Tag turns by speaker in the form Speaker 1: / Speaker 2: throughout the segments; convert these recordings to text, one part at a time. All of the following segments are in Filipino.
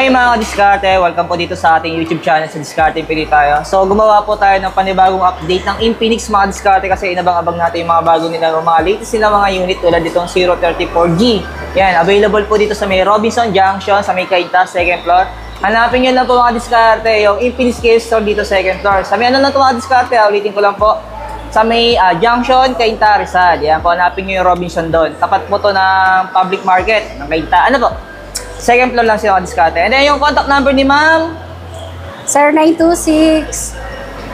Speaker 1: Okay mga ka-diskarte, welcome po dito sa ating YouTube channel sa Diskarte Pili tayo. So gumawa po tayo ng panibagong update ng Infinix mga diskarte kasi inabang-abang natin yung mga bago nila, mga latest nila mga unit tulad ditong 034G. Yan, available po dito sa may Robinson Junction, sa may Cainta, second floor. Hanapin nyo lang po mga diskarte, yung Infinix Case Store dito second floor. Sa may ano lang ito mga diskarte, ulitin ko lang po. Sa may Junction, Cainta, Rizal. Yan po, hanapin nyo yung Robinson doon. Tapat po to ng public market ng Cainta. Ano po? Second floor lang sila ka-diskarte. And then yung contact number ni ma'am?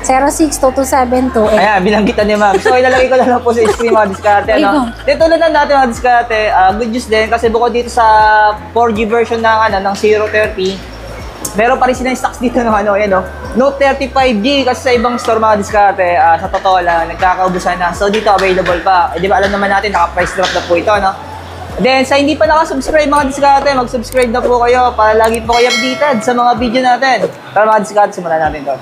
Speaker 2: 0926-062272.
Speaker 1: Ayan, binanggitan ni ma'am. So ilalagay ko lang po sa screen mga diskarte. No? Dito ulit na natin mga diskarte. Good news din kasi bukod dito sa 4G version ng 030, meron pa rin silang stocks dito ng Note 35G kasi sa ibang store mga diskarte. Sa totoo lang, nagkakaubusan na. So dito available pa. Di ba alam naman natin, naka-price drop na po ito, no? Then, sa hindi pa nakasubscribe mga diskarte, mag-subscribe na po kayo para lagi po kayo updated sa mga video natin. Tara mga diskarte, simulan natin ito.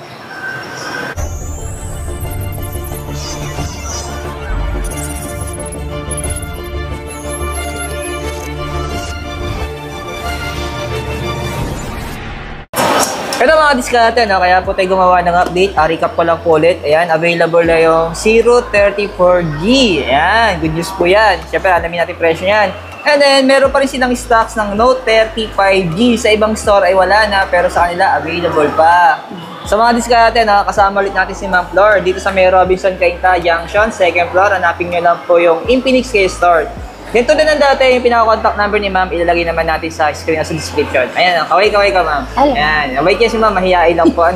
Speaker 1: Ito mga diskarte, no? Kaya po tayo gumawa ng update. Recap ko lang po ulit. Ayan, available na yung 034G. Ayan, good news po yan. Siyempre, alamin natin presyo yan. And then, meron pa rin silang stocks ng Note 35G. Sa ibang store ay wala na, pero sa kanila, available pa. Sa mga diskarte, no? Kasama ulit natin si Ma'am Flor. Dito sa may Robinson Cainta Junction, second floor. Hanapin nyo lang po yung Infinix Case Store. Dito din ang dati, yung pinaka-contact number ni ma'am, ilalagay naman natin sa screen sa description. Ayan, kaway-kaway ka ma'am. Ayan, wait yan si ma'am, mahihain lang po.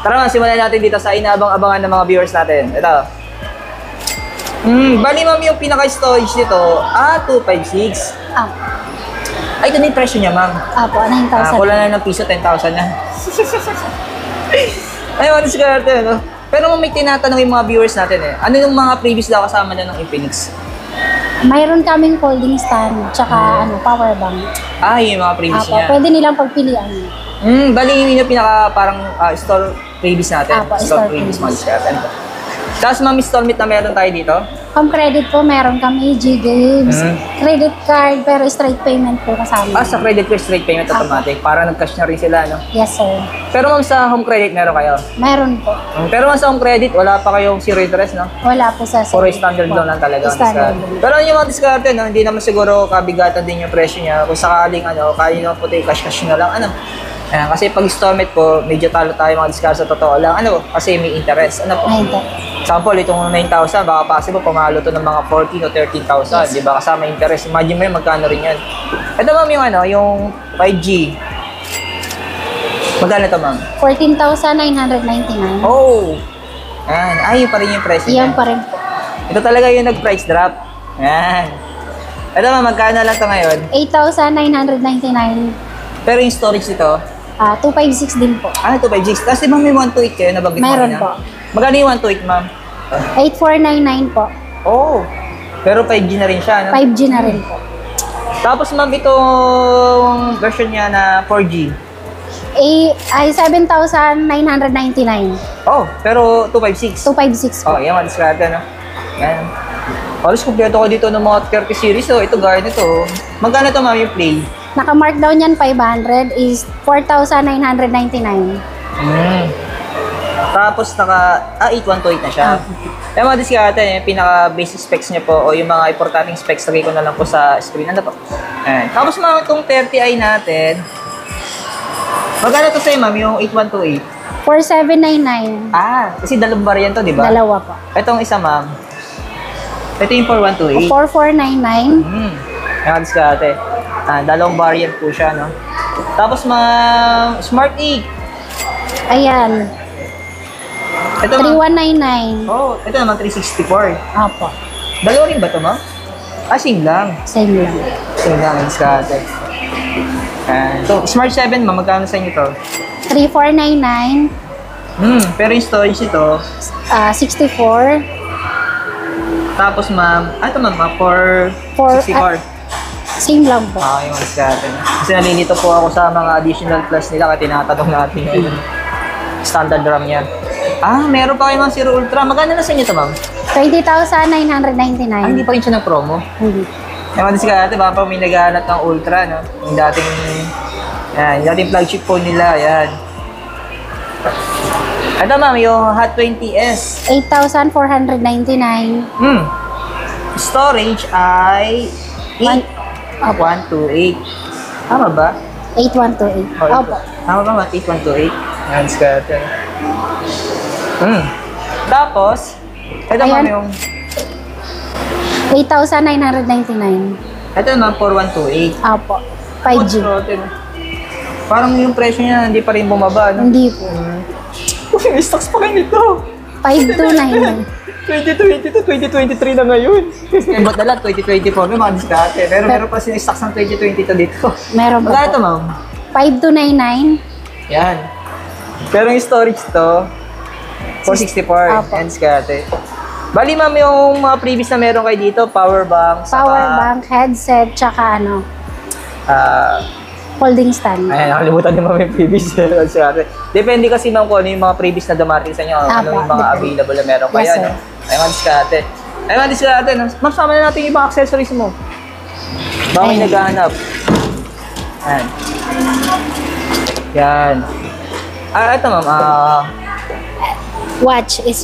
Speaker 1: Tara ma'am, simulan natin dito sa inaabang-abangan ng mga viewers natin. Ito. Bali ma'am, yung pinaka-storage nito, 256. Ay, ito na yung presyo niya ma'am.
Speaker 2: Po, 9,000.
Speaker 1: Kulang na ng piso, 10,000 na. Ay, mga diskarte, no? Pero may tinatanong yung mga viewers natin ano yung mga previous na kasama na ng Infinix?
Speaker 2: Mayroon kaming folding stand, tsaka power bank.
Speaker 1: Yung mga previous niya.
Speaker 2: Pwede nilang pagpilian.
Speaker 1: Bali yun yung pinaka parang store previous natin. Store previous mga diskarte. Tapos ma'am, installment na meron tayo dito?
Speaker 2: Home credit po, meron kami G-Games, credit card, pero straight payment po kasama.
Speaker 1: Sa credit card, straight payment automatic. Para nag-cash na rin sila, no?
Speaker 2: Yes, sir.
Speaker 1: Pero ma'am, sa home credit meron kayo?
Speaker 2: Meron po.
Speaker 1: Pero ma'am, sa home credit, wala pa kayong zero interest, no?
Speaker 2: Wala po sa
Speaker 1: Puro standard loan lang talaga.
Speaker 2: Standard loan.
Speaker 1: Pero yung mga diskarte, no? Hindi naman siguro kabigatan din yung presyo niya. Kung sakaling, kaya nyo po tayo cash-cash na lang, kasi pag installment po, medyo talo tayo mga diskarte sa totoo lang. Kasi may interest.
Speaker 2: May interest.
Speaker 1: Example, itong 9,000, baka possible pumalo to ng mga 14 o 13,000, di ba? Kasama interest. Imagine mo yun, magkano rin yan. Ito ma'am yung yung 5G. Magkano ito ma'am?
Speaker 2: 14,999.
Speaker 1: Oh! Yun pa rin yung price niya.
Speaker 2: Yan pa rin po.
Speaker 1: Ito talaga yung nag-price drop. Yan. Ito ma'am, magkano lang ito ngayon?
Speaker 2: 8,999.
Speaker 1: Pero yung storage nito?
Speaker 2: 256 din po.
Speaker 1: 256. Tapos di ba may 128 kayo? Nabanggit mo
Speaker 2: meron
Speaker 1: na?
Speaker 2: po.
Speaker 1: Magkano yung 128 ma'am?
Speaker 2: 8499 po.
Speaker 1: Oh! Pero 5G na rin siya, no?
Speaker 2: 5G na rin po.
Speaker 1: Tapos ma'am, itong version niya na 4G.
Speaker 2: Ay 7,999.
Speaker 1: Oh, pero 256.
Speaker 2: 256 po.
Speaker 1: Yan, madiskarte, no? Yan. Alos, kumpleto ko dito ng mga 30 series, ito gaya nito. Magkano ito ma'am yung play?
Speaker 2: Naka-markdown yan 500 is 4,999.
Speaker 1: Tapos 8128 na siya. Yung mga diskarte, yung pinaka-basic specs niya po o yung mga importanteng specs, lagay ko na lang po sa screen. Ano po? Ayan. Tapos mga itong 30i natin, magkano ito sa'yo ma'am, yung 8128?
Speaker 2: 4,799.
Speaker 1: Kasi dalawang variant to, di ba?
Speaker 2: Dalawa po.
Speaker 1: Itong isa ma'am, ito yung 4128.
Speaker 2: 4,499.
Speaker 1: Yung mga diskarte. Dalawang variant po siya, no? Tapos mga Smart 8.
Speaker 2: Ayan.
Speaker 1: Ito
Speaker 2: 3,199.
Speaker 1: Ito naman 364.
Speaker 2: Opo.
Speaker 1: Dalawa rin ba ito, ma'am? Same lang.
Speaker 2: Same lang.
Speaker 1: Same lang, diskarte. So, Smart 7, ma'am, magkano sa inyo ito?
Speaker 2: 3,499.
Speaker 1: Pero yung storage ito,
Speaker 2: 64.
Speaker 1: tapos ma'am, ito ma'am, 464.
Speaker 2: Same lang po.
Speaker 1: Yung diskarte. Kasi nalilito po ako sa mga additional plus nila kaya tinatanong natin yung standard RAM yan. Meron pa kayo mga Zero Ultra. Magkano na sa inyo ito, ma'am?
Speaker 2: 20,999.
Speaker 1: Hindi pa rin siya ng promo.
Speaker 2: Hindi.
Speaker 1: Yung mga diskarte, baka pa may naghahanap ng Ultra, no? Yung dating Yan, yung ating flagship phone nila. Yan. Ito ma'am, yung Hot 20S.
Speaker 2: 8,499.
Speaker 1: Storage ay 8128. Tama ba?
Speaker 2: 8128. Opo.
Speaker 1: Tama ba? 8128. Yan, scatter. Tapos, ito ma'am
Speaker 2: Ayan.
Speaker 1: yung...
Speaker 2: 8,999.
Speaker 1: Ito naman, 4128.
Speaker 2: Opo. 5G.
Speaker 1: Parang yung presyo niya hindi pa rin bumaba, no?
Speaker 2: Hindi po.
Speaker 1: May stocks pa kayo nito.
Speaker 2: 5,299.
Speaker 1: 2022, 2023 na ngayon. Eh, ba't na lang, 2024 may mga diskarte. Pero meron pa sinistocks ng 2022 dito.
Speaker 2: Meron po.
Speaker 1: Magkano ito, ma'am?
Speaker 2: 5,299.
Speaker 1: Yan. Pero yung storage to, 464.
Speaker 2: Apo.
Speaker 1: Yan, diskarte. Bali, ma'am, yung mga previous na meron kayo dito, power bank,
Speaker 2: Power bank, headset, tsaka holding stand.
Speaker 1: Ayan, nakalimutan ni ma'am yung previous. Diskarte. Depende kasi, ma'am, kung ano yung mga previous na dumating sa inyo, ano
Speaker 2: Apo,
Speaker 1: yung mga
Speaker 2: depende.
Speaker 1: available na meron kayo,
Speaker 2: Yes, sir.
Speaker 1: no? Ay, mga diskarte. Ay, mga diskarte, no? Ma'am, sama na natin yung mga accessories mo. Baka may
Speaker 2: Ayan.
Speaker 1: naghahanap. Ayan. Yan. Ito, ma'am,
Speaker 2: Watch is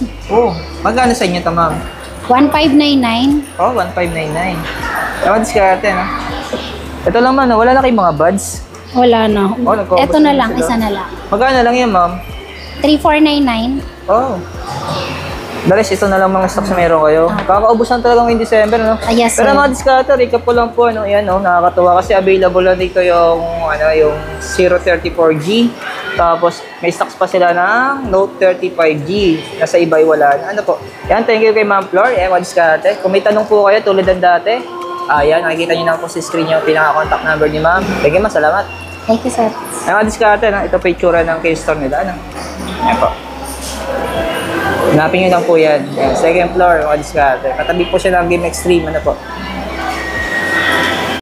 Speaker 1: magkano sa inyo ito, ma'am?
Speaker 2: 1,599.
Speaker 1: 1599. Ewan, diskarte, no? Ito lang, ma'am, no? Wala na kayong mga buds.
Speaker 2: Wala na.
Speaker 1: nagkakabas
Speaker 2: Ito na
Speaker 1: na
Speaker 2: lang,
Speaker 1: sila.
Speaker 2: isa na lang.
Speaker 1: Magkano lang yan, ma'am?
Speaker 2: 3,499.
Speaker 1: Oh. The rest, ito na lang mga stocks na meron kayo. Kakaubos lang talaga ngayong December, no?
Speaker 2: Yes,
Speaker 1: Pero
Speaker 2: sir.
Speaker 1: mga diskarte, recap ko lang po, ano, yan, no? Nakakatuwa kasi available lang dito yung, yung 034G. Tapos, may stocks pa sila ng Note 35G. Nasa iba ay wala na. Ano po? Yan, thank you kay Ma'am Flor. Mga diskarte. Kung may tanong po kayo, tulad ng dati, ayan, nakikita nyo na po sa screen yung pinaka-contact number ni Ma'am. Thank you, ma'am. Salamat.
Speaker 2: Thank you, sir.
Speaker 1: Ay, mga diskarte, no? Ito pa yung tsura ng Keystone nila, ano? Ayan po. Hanapin nyo lang po yan. Ayan, second floor, mga diskarte. Katabi po siya ng Game Extreme, ano po.